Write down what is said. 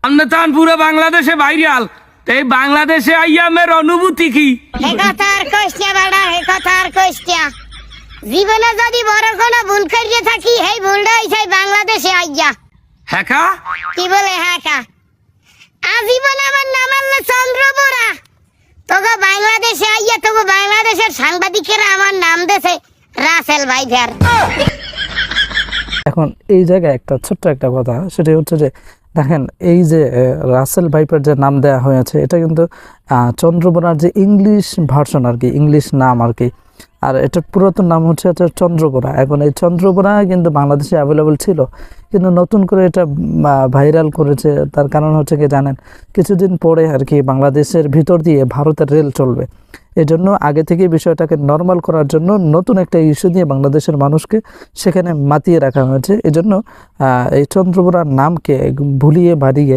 আমনে তান পুরো বাংলাদেশে ভাইরাল, এই বাংলাদেশে আইয়া মের অনুভূতি কি? হে কথা আর কইস না বেড়া, হে কথা আর কইস না। জীবনে যদি বড় কোনো ভুল করিয়ে থাকি, এই ভুলটা হইছে বাংলাদেশে আইয়া। হ্যাঁ কা? কি বলে হ্যাঁ কা? আজীবন আমার নাম আল্লাহ চন্দ্রবোরা। তোকে বাংলাদেশে আইয়া তোকে বাংলাদেশের সাংবাদিকেরা আমার নাম দেছে রাসেল ভাইভার। এখন এই জায়গায় একটা ছোট্ট একটা কথা, সেটা হচ্ছে যে দেখেন এই যে রাসেল ভাইপার যে নাম দেওয়া হয়েছে, এটা কিন্তু চন্দ্রবোরার যে ইংলিশ ভার্সন আর কি, ইংলিশ নাম আর কি। আর এটার পুরাতন নাম হচ্ছে চন্দ্রবোরা। এখন এই চন্দ্রবোরা কিন্তু বাংলাদেশে অ্যাভেলেবল ছিল, কিন্তু নতুন করে এটা ভাইরাল করেছে। তার কারণ হচ্ছে কি জানেন, কিছুদিন পরে আর কি বাংলাদেশের ভিতর দিয়ে ভারতের রেল চলবে। এজন্য আগে থেকে বিষয়টাকে নর্মাল করার জন্য নতুন একটা ইস্যু দিয়ে বাংলাদেশের মানুষকে সেখানে মাতিয়ে রাখা হয়েছে। এজন্য এই চন্দ্রবোরার নামকে ভুলিয়ে বাড়িয়ে